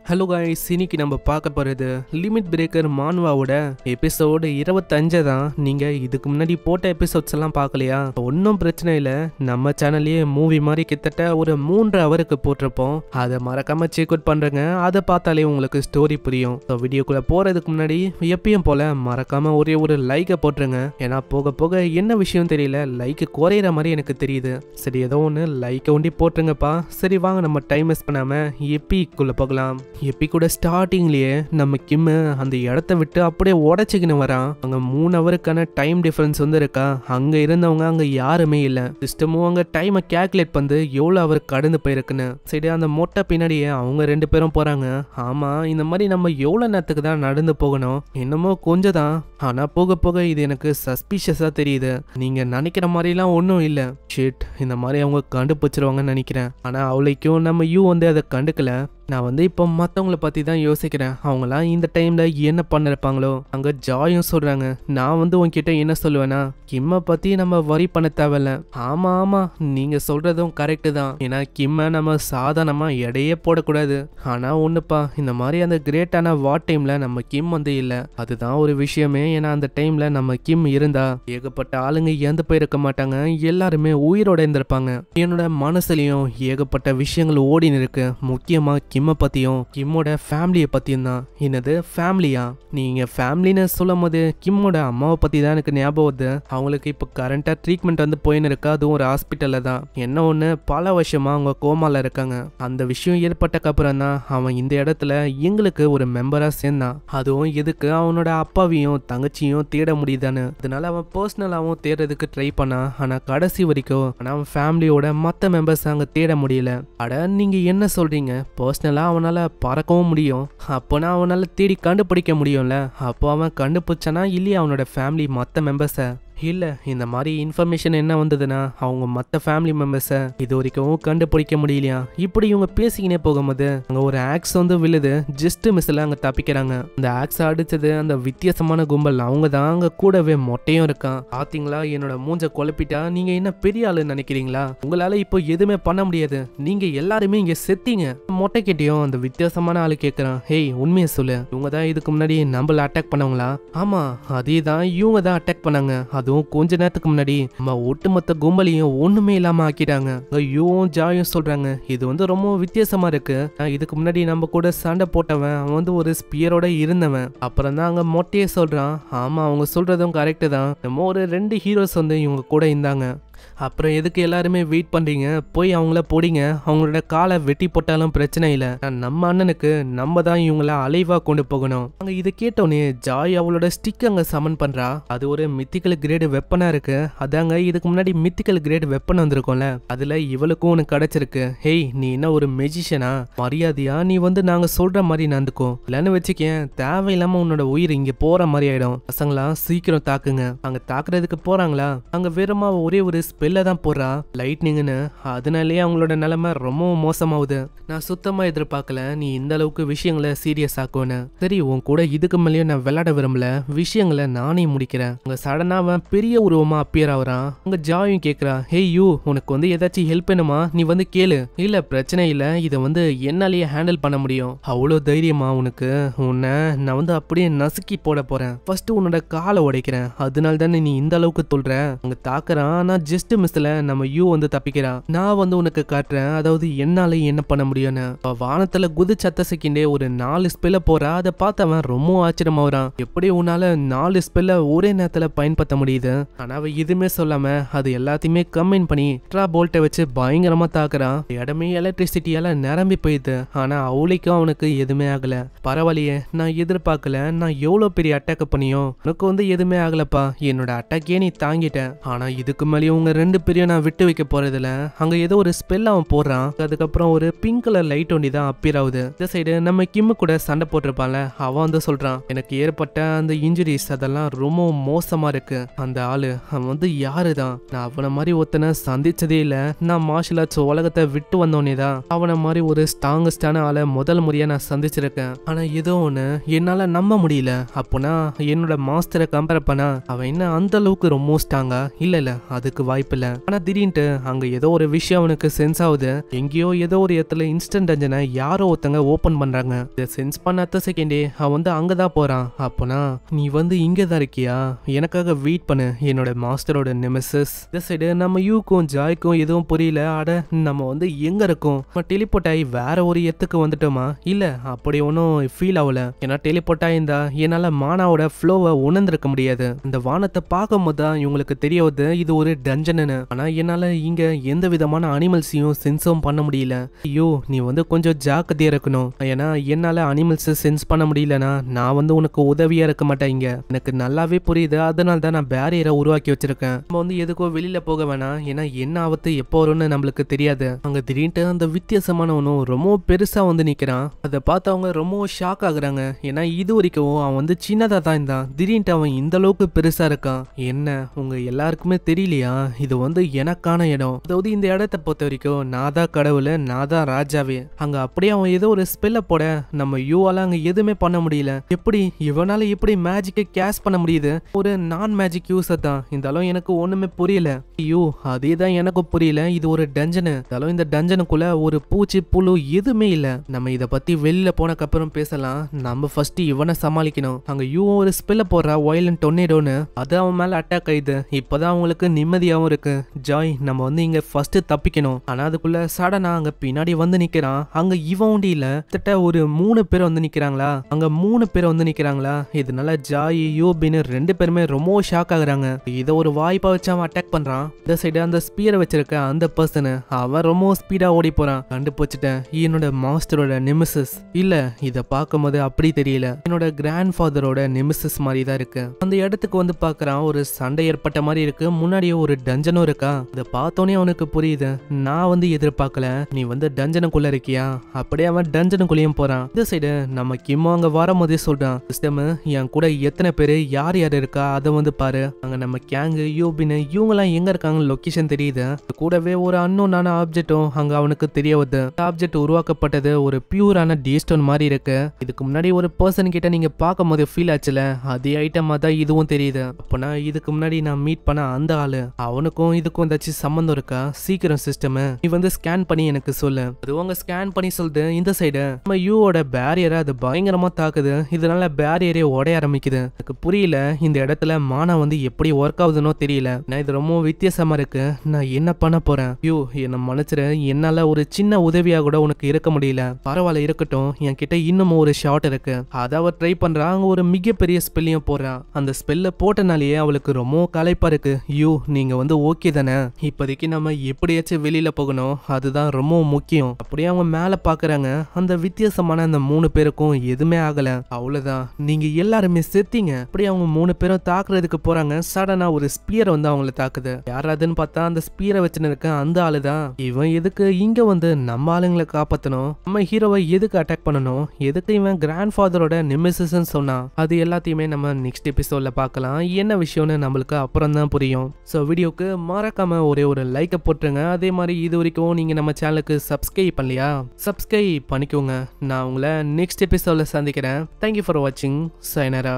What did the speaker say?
Hello guys, இன்னைக்கு நம்ம பார்க்க போகிறது லிமிட் பிரேக்கர் மான்வாவோட எபிசோடு 25 தான். நீங்கள் இதுக்கு முன்னாடி போட்ட எபிசோட்ஸ் எல்லாம் பார்க்கலையா? ஒன்றும் பிரச்சனை இல்லை, நம்ம சேனல்லையே மூவி மாதிரி கிட்டத்தட்ட ஒரு 3 ஹவருக்கு போட்டிருப்போம். அதை மறக்காம செக் அவுட் பண்ணுறேங்க. அதை பார்த்தாலே உங்களுக்கு ஸ்டோரி புரியும். ஸோ வீடியோக்குள்ளே போகிறதுக்கு முன்னாடி எப்பயும் போல் மறக்காம ஒரே ஒரு லைக்கை போட்டுருங்க. ஏன்னா போக போக என்ன விஷயம் தெரியல, லைக்கு குறையிற மாதிரி எனக்கு தெரியுது. சரி, ஏதோ ஒன்று லைக்கை ஒண்டி போட்டுருங்கப்பா. சரி வாங்க, நம்ம டைம் வேஸ்ட் பண்ணாமல் எப்பிக்குள்ளே போகலாம். எப்பி கூட ஸ்டார்டிங்லயே நம்ம கிம் அந்த இடத்த விட்டு அப்படியே உடச்சிக்கின்னு வரான். அங்க 3 ஹவருக்கான டைம் டிஃபரன்ஸ் வந்து இருக்கா. அங்க இருந்தவங்க அங்க யாருமே இல்ல. சிஸ்டமும் அங்க டைமை கேல்குலேட் பண்ணி எவ்வளவு அவர் கடந்து போயிருக்குன்னு. சரி, அந்த மொட்டை பின்னாடியே அவங்க 2 பேரும் போறாங்க. ஆமா, இந்த மாதிரி நம்ம எவ்வளவு நேரத்துக்கு தான் நடந்து போகணும்? என்னமோ கொஞ்சம் தான், ஆனா போக போக இது எனக்கு சஸ்பீஷியஸா தெரியுது. நீங்க நினைக்கிற மாதிரிலாம் ஒன்றும் இல்லை. ஷிட், இந்த மாதிரி அவங்க கண்டுபிடிச்சிருவாங்கன்னு நினைக்கிறேன். ஆனா அவளைக்கும் நம்ம யூ வந்து அதை கண்டுக்கல. நான் வந்து இப்போ மற்றவங்கள பற்றி தான் யோசிக்கிறேன். அவங்களாம் இந்த டைமில் என்ன பண்ணிருப்பாங்களோ. அங்கே ஜாயும் சொல்கிறாங்க, நான் வந்து உன்கிட்ட என்ன சொல்லுவேன்னா, கிம்மை பற்றி நம்ம வரி பண்ண தேவையில்ல. ஆமாம் ஆமாம், நீங்கள் சொல்கிறதும் கரெக்டு தான். ஏன்னா கிம்மை நம்ம சாதாரணமாக எடையே போடக்கூடாது. ஆனால் ஒன்றுப்பா, இந்த மாதிரி அந்த கிரேட்டான வார் டைமில் நம்ம கிம் வந்து இல்லை. அதுதான் ஒரு விஷயமே. ஏன்னா அந்த டைமில் நம்ம கிம் இருந்தா ஏகப்பட்ட ஆளுங்க இறந்து போயிருக்க மாட்டாங்க, எல்லாருமே உயிரோட இருந்திருப்பாங்க. என்னோட மனசுலையும் ஏகப்பட்ட விஷயங்கள் ஓடின்னு இருக்கு. முக்கியமாக கிம்மை பற்றியும் கிம்மோட ஃபேமிலியை பற்றியும் தான். என்னது ஃபேமிலியா? நீங்கள் ஃபேமிலின்னு சொல்லும் போது கிம்மோட அம்மாவை பற்றி தான் எனக்கு ஞாபகம் வருது. அவங்களுக்கு இப்போ கரண்ட்டாக ட்ரீட்மெண்ட் வந்து போயின்னு இருக்கா. அதுவும் ஒரு ஹாஸ்பிட்டலில் தான். என்ன ஒன்று, பல வருஷமாக அவங்க கோமாவில் இருக்காங்க. அந்த விஷயம் ஏற்பட்டக்கப்புறம் தான் அவன் இந்த இடத்துல எங்களுக்கு ஒரு மெம்பராக சேர்ந்தான். அதுவும் எதுக்கு, அவனோட அப்பாவையும் தங்கச்சியும் தேட முடியுதான்னு. அதனால அவன் பர்சனலாகவும் தேடுறதுக்கு ட்ரை பண்ணான். ஆனால் கடைசி வரைக்கும் அவன் ஃபேமிலியோட மற்ற மெம்பர்ஸ் அங்கே தேட முடியல. அட, நீங்கள் என்ன சொல்கிறீங்க? பர்சனலாக அவனால் பறக்கவும் முடியும், அப்போனா அவனால் தேடி கண்டுபிடிக்க முடியும்ல. அப்போ அவன் கண்டுபிடிச்சானா இல்லையா அவனோட ஃபேமிலி மற்ற மெம்பர்ஸை? இல்லை, இந்த மாதிரி இன்ஃபர்மேஷன் என்ன வந்ததுன்னா அவங்க மற்ற ஃபேமிலி மெம்பர்ஸை இது வரைக்கும் கண்டுபிடிக்க முடியலையா. இப்படி இவங்க பேசிக்கினே போகும்போது அங்கே ஒரு ஆக்ஸ் வந்து விழுது. ஜஸ்ட் மிஸ்ஸில் அங்கே தப்பிக்கிறாங்க. அந்த ஆக்ஸ் அடிச்சது அந்த வித்தியாசமான கும்பல். அவங்க தான் அங்கே கூடவே மொட்டையும் இருக்கான். பார்த்தீங்களா, என்னோட மூஞ்ச குழப்பிட்டா நீங்கள் என்ன பெரிய ஆளுன்னு நினைக்கிறீங்களா? உங்களால் இப்போ எதுவுமே பண்ண முடியாது. நீங்கள் எல்லாருமே இங்கே செத்தீங்க. மொட்டை கேட்டியும் அந்த வித்தியாசமான ஆளு கேட்குறான், ஹேய் உண்மையை சொல்லு, இவங்க தான் இதுக்கு முன்னாடி நம்மள அட்டாக் பண்ணவங்களா? ஆமாம், அதே தான், இவங்க தான் அட்டாக் பண்ணாங்க. அதுவும் கொஞ்ச நேரத்துக்கு முன்னாடி நம்ம ஒட்டுமொத்த கும்பலையும் ஒண்ணுமே இல்லாம ஆக்கிட்டாங்க. ஐயோவும் ஜாயும் சொல்றாங்க, இது வந்து ரொம்ப வித்தியாசமா இருக்கு. இதுக்கு முன்னாடி நம்ம கூட சண்டை போட்டவன் அவன் வந்து ஒரு ஸ்பியரோட இருந்தவன். அப்புறம் தான் அங்க மொட்டையே சொல்றான், ஆமா அவங்க சொல்றதும் கரெக்டு தான். நம்ம ஒரு 2 ஹீரோஸ் வந்து இவங்க கூட இருந்தாங்க. அப்புறம் எதுக்கு எல்லாருமே வெயிட் பண்றீங்க? போய் அவங்கள போடிங்க. அவங்களோட காலை வெட்டி போட்டாலும் பிரச்சனை இல்லை. நம்ம அண்ணனுக்கு நம்ம தான் இவங்கள அலைவா கொண்டு போகணும். அங்க இதை கேட்டோன்னே ஜாய் அவளோட ஸ்டிக் அங்க சமன் பண்றா. அது ஒரு மித்திக்கல் கிரேடு வெப்பனா இருக்கு. அதாங்க இதுக்கு முன்னாடி மித்திக்கல் கிரேடு வெப்பன் வந்திருக்கோம்ல, அதுல இவளுக்கும் ஒன்று கிடைச்சிருக்கு. ஹேய், நீ என்ன ஒரு மெஜிஷியனா? மரியாதையா நீ வந்து நாங்க சொல்ற மாதிரி நடந்துக்கும். இல்லைன்னு வச்சுக்கேன், தேவையில்லாம உன்னோட உயிர் இங்க போற மாதிரி ஆயிடும். பசங்களா சீக்கிரம் தாக்குங்க. அங்க தாக்குறதுக்கு போறாங்களா? அங்க வெறுமா ஒரே ஒரு ஸ்பெல்ல தான் போடுறா, லைட்னிங்னு. அதனாலேயே அவங்களோட நிலைமை ரொம்ப மோசமாகுது. நான் சுத்தமா எதிர்பார்க்கல நீ இந்த அளவுக்கு விஷயங்களை சீரியஸ் ஆக்குவேன்னு. சரி, உன் கூட இதுக்கு மேலேயும் நான் விளையாட விரும்பல, விஷயங்களை நானே முடிக்கிறேன். அங்க சடனா அவன் பெரிய உருவமா அப்பியர் ஆகுறான். அங்க ஜாயும் கேட்கிறா, ஹே யூ, உனக்கு வந்து ஏதாச்சும் ஹெல்ப் வேணுமா? நீ வந்து கேளு. இல்ல பிரச்சனை இல்ல, இதை வந்து என்னாலேயே ஹேண்டில் பண்ண முடியும். அவ்வளோ தைரியமா உனக்கு? உன்னை நான் வந்து அப்படியே நசுக்கி போட போறேன். ஃபர்ஸ்ட் உன்னோட காலை உடைக்கிறேன். அதனால தானே நீ இந்த அளவுக்கு சொல்ற. அங்க தாக்குறான். நான் ஜஸ்ட் மிஸ்ல நம்ம யூ வந்து தப்பிக்கிறா. நான் வந்து உனக்கு காட்டுறேன், அதாவது என்னால என்ன பண்ண முடியும்னு. வானத்துல குதிச்சத்த செகண்டே ஒரு 4 ஸ்பெல்ல போறா. அதை பார்த்தவன் ரொம்ப ஆச்சரியமாகறான். எப்படி உன்னால 4 ஸ்பெல்ல ஒரே நேரத்துல பயன்படுத்த முடியுது? ஆனா அவ எதுவுமே சொல்லாம அது எல்லாத்தையுமே கம்பைன் பண்ணி ட்ரா போல்ட்டை வச்சு பயங்கரமா தாக்குறான். இடமே எலக்ட்ரிசிட்டியால நிரம்பி போயிடுது. ஆனா அவளுக்கும் அவனுக்கு எதுவுமே ஆகல. பரவாயில்லையே, நான் எதிர்பார்க்கல. நான் எவ்வளவு பெரிய அட்டாக் பண்ணியும் உனக்கு வந்து எதுவுமே ஆகலப்பா. என்னோட அட்டாக்கே நீ தாங்கிட்ட. ஆனா இதுக்கு மேலேயும் உங்க 2 பேரையும் நான் விட்டு வைக்க போறதில்ல. அங்க ஏதோ ஒரு ஸ்பெல் அவன் போடுறான். அதுக்கப்புறம் ஒரு பிங்க் கலர் லைட் ஒண்டி தான் அப்பியர் ஆகுது. இந்த சைடு நம்ம கிம்மு கூட சண்டை போட்டிருப்பான்ல, அவன் வந்து சொல்றான், எனக்கு ஏற்பட்ட அந்த இன்ஜுரிஸ் அதெல்லாம் ரொம்ப மோசமா இருக்கு. அந்த ஆளு அவன் வந்து யாரு தான்? நான் அவனை மாதிரி ஒருத்தனை சந்திச்சதே இல்ல. நான் மார்ஷல் ஆர்ட்ஸ் உலகத்தை விட்டு வந்தோடனே தான் அவனை மாதிரி ஒரு ஸ்ட்ராங்கஸ்டான ஆளை முதல் முறையா நான் சந்திச்சிருக்கேன். ஆனா ஏதோ ஒண்ணு என்னால நம்ப முடியல. அப்போனா என்னோட மாஸ்டரை கம்பேர் பண்ணா அவன் என்ன அந்த அளவுக்கு ரொம்ப ஸ்ட்ராங்கா? இல்ல இல்ல, அதுக்கு வாய்ப்பில்லை. ஆனா திடீர்னு அங்க ஏதோ ஒரு விஷயம் அவனுக்கு சென்ஸ் ஆகுது. எங்கேயோ ஏதோ ஒரு இடத்துல இன்ஸ்டன்ட் டஞ்சனை யாரோ ஒருத்தங்க ஓபன் பண்றாங்க. இதை சென்ஸ் பண்ண அடுத்த செகண்டே அவன் வந்து அங்கதான் போறான். அப்போனா நீ வந்து இங்கதான் இருக்கியா, எனக்காக வெயிட் பண்ணு, என்னோட மாஸ்டரோட நெமெசிஸ். இந்த சைடு நம்ம யூக்கும் ஜாய்க்கும் எதுவும் புரியல. அட நம்ம வந்து எங்க இருக்கோம், நம்ம டெலிபோர்ட் ஆகி வேற ஒரு இடத்துக்கு வந்துட்டோமா? இல்ல அப்படி ஒன்றும் ஃபீல் ஆகல. ஏன்னா டெலிபோர்ட் ஆயிருந்தா என்னால மானாவோட ஃப்ளோவை உணர்ந்திருக்க முடியாது. இந்த வானத்தை பார்க்கும் போது தான் இவங்களுக்கு தெரிய வருது இது ஒரு டஞ்சன்னு. ஆனா என்னால இங்க எந்த விதமான அனிமல்ஸையும் சென்ஸும் பண்ண முடியல. ஐயோ நீ வந்து கொஞ்சம் ஜாக்கிரதையா இருக்கணும். ஏன்னா என்னால அனிமல்ஸ் சென்ஸ் பண்ண முடியலனா நான் வந்து உனக்கு உதவியா இருக்க மாட்டேன். இங்க எனக்கு நல்லாவே புரியுது, அதனால தான் நான் பேரியரை உருவாக்கி வச்சிருக்கேன். நம்ம வந்து எதுக்கோ வெளியில போக வேணாம், ஏன்னா என்ன ஆபத்து எப்போ வரும்னு நம்மளுக்கு தெரியாது. அங்க திடீர்னு அந்த வித்தியாசமானவனும் ரொம்ப பெருசா வந்து நிக்கிறான். அதை பார்த்து அவங்க ரொம்ப ஷாக் ஆகுறாங்க. ஏன்னா இது வரைக்கும் அவன் வந்து சின்னதா தான் இருந்தான், திடீர்னு அவன் இந்த அளவுக்கு பெருசா இருக்கான். என்ன உங்க எல்லாருக்குமே தெரியலையா, இது வந்து எனக்கான இடம். அதாவது இந்த இடத்தை பொறுத்த வரைக்கும் நான் தான் கடவுள், நான் தான் ராஜாவே. அங்க அப்படியே அவன் ஏதோ ஒரு ஸ்பெல்ல போட நம்ம யூவால அங்க எதுவுமே பண்ண முடியல. எப்படி இவனால எப்படி மேஜிக்கை கேஷ் பண்ண முடியுது? ஒரு நான் மேஜிக் யூஸர் தான் இருந்தாலும் எனக்கு ஒண்ணுமே புரியல. ஐயோ அதே தான் எனக்கு புரியல, இது ஒரு டஞ்சனு இருந்தாலும் இந்த டஞ்சனுக்குள்ள ஒரு பூச்சி புழு எதுவுமே இல்ல. நம்ம இத பத்தி வெளியில போனக்கு அப்புறம் பேசலாம், நம்ம ஃபர்ஸ்ட் இவனை சமாளிக்கணும். அங்க யூ ஒரு ஸ்பெல்ல போடுறா வயலண்ட் டொர்னேடோன்னு, அது அவன் மேல அட்டாக் ஆயிடுது. இப்பதான் அவங்களுக்கு நிம்மதியாவும் இருக்கு. ஜாய் நம்ம வந்து இங்க ஃபர்ஸ்ட் தப்பிக்கணும். ஆனா அதுக்குள்ள சடனா அங்க பின்னாடி வந்து நிக்கிறான். அங்க இவன் ஒண்டி இல்ல, கிட்ட ஒரு 3 பேர் வந்து நிக்கிறாங்களா. அங்க 3 பேர் வந்து நிக்கிறாங்களா. இதனால ஜாய் யூபின்னு 2 பேருமே ரொம்ப ஷாக் ஆகுறாங்க. இத ஒரு வாய்ப்பா வச்சு அவன் அட்டாக் பண்றான். இந்த சைடு அந்த ஸ்பீரை வச்சிருக்க அந்த பர்சன் அவன் ரொம்ப ஸ்பீடா ஓடி போறான். கண்டுபிடிச்சிட்டேன், என்னோட மாஸ்டரோட நெமெசிஸ். இல்ல இத பார்க்கும்போது அப்படி தெரியல, என்னோட கிராண்ட் ஃபாதரோட நெமெசிஸ் மாதிரி தான் இருக்கு. அந்த இடத்துக்கு வந்து பாக்குறான், ஒரு சண்டை ஏற்பட்ட மாதிரி இருக்கு. முன்னாடியே ஒரு டஞ்சனும் இருக்கா. இதை பார்த்தோன்னே அவனுக்கு புரியுது, நான் வந்து எதிர்பார்க்கல நீ வந்து டஞ்சனுக்குள்ள இருக்கியா. அப்படியே அவன் டஞ்சனுக்குள்ளேயும் போறான். இந்த சைடு நம்ம கிம்மோ அங்க வரும்போதே சொல்றான், சிஸ்டம் என் கூட எத்தனை பேரு யார் யார் இருக்கா அதை வந்து பாரு. அங்க நம்ம கேங்கு யூபின்னு இவங்கெல்லாம் எங்க இருக்காங்க லொகேஷன் தெரியுது. கூடவே ஒரு அன்னோனான ஆப்ஜெக்டும் அங்க அவனுக்கு தெரிய வருது. ஆப்ஜெக்ட் உருவாக்கப்பட்டது ஒரு பியூரான டீஸ்டோன் மாதிரி இருக்கு. இதுக்கு முன்னாடி ஒரு பர்சன் கிட்ட நீங்க பார்க்கும் போது ஃபீல் ஆச்சுல, அதே ஐட்டமா தான் இதுவும் தெரியுது. அப்பனா இதுக்கு முன்னாடி நான் மீட் பண்ண அந்த ஆளு, அவனுக்கும் இதுக்கும் ஏதாச்சும் சம்பந்தம் இருக்கா? சீக்கிரம் சிஸ்டம் நீ வந்து ஸ்கேன் பண்ணி எனக்கு சொல்லு. அது அவங்க ஸ்கேன் பண்ணி சொல்லுது. இந்த சைடு நம்ம யூவோட பேரியரை அது பயங்கரமா தாக்குது. இதனால பேரியரே உடைய ஆரம்பிக்குது. எனக்கு புரியல இந்த இடத்துல மானா வந்து எப்படி ஒர்க் ஆகுதுன்னோ தெரியல. நான் இது ரொம்ப வித்தியாசமா இருக்கு, நான் என்ன பண்ண போறேன்? யூ என்ன மன்னிச்சிரு, என்னால ஒரு சின்ன உதவியா கூட உனக்கு இருக்க முடியல. பரவாயில்ல இருக்கட்டும், என் கிட்ட இன்னமும் ஒரு ஷாட் இருக்கு. அதை அவ ட்ரை பண்றா. அங்க ஒரு மிகப்பெரிய ஸ்பெல்லையும் போடுறான். அந்த ஸ்பெல்ல போட்டனாலேயே அவளுக்கு ரொம்ப களைப்பா இருக்கு. யூ நீங்க வந்து ஓகே தானே? இப்போதைக்கு நம்ம எப்படியாச்சும் வெளியில போகணும், அதுதான் ரொம்ப முக்கியம். அப்படியே அவங்க மேல பாக்குறாங்க. அந்த வித்தியாசமான அந்த 3 பேருக்கும் எதுவுமே ஆகல. அவ்வளவுதான், நீங்க எல்லாருமே செத்தீங்க. அப்படியே அவங்க 3 பேரும் தாக்குறதுக்கு போறாங்க. சடனா ஒரு ஸ்பியர் வந்து அவங்கள தாக்குது. யாராதுன்னு பார்த்தா அந்த ஸ்பியரை வச்சுன்னு இருக்க அந்த ஆளுதான். இவன் எதுக்கு இங்க வந்து நம்ம ஆளுங்களை காப்பாத்தணும், நம்ம ஹீரோவை எதுக்கு அட்டாக் பண்ணணும், எதுக்கு இவன் கிராண்ட் ஃபாதரோட நெமெசிஸ் சொன்னா, அது எல்லாத்தையுமே நம்ம நெக்ஸ்ட் எபிசோட்ல பார்க்கலாம். என்ன விஷயம்னு நம்மளுக்கு அப்புறம் தான் புரியும். ஸோ வீடியோக்கு மறக்காம ஒரே ஒரு லைக்கை போட்டுருங்க. அதே மாதிரி இது வரைக்கும் நீங்க நம்ம சேனலுக்கு சப்ஸ்கிரைப் பண்ணலையா, சப்ஸ்கிரைப் பண்ணிக்கோங்க. நான் உங்களை நெக்ஸ்ட் எபிசோட்ல சந்திக்கிறேன். தேங்க்யூ ஃபார் வாட்சிங். சைனரா.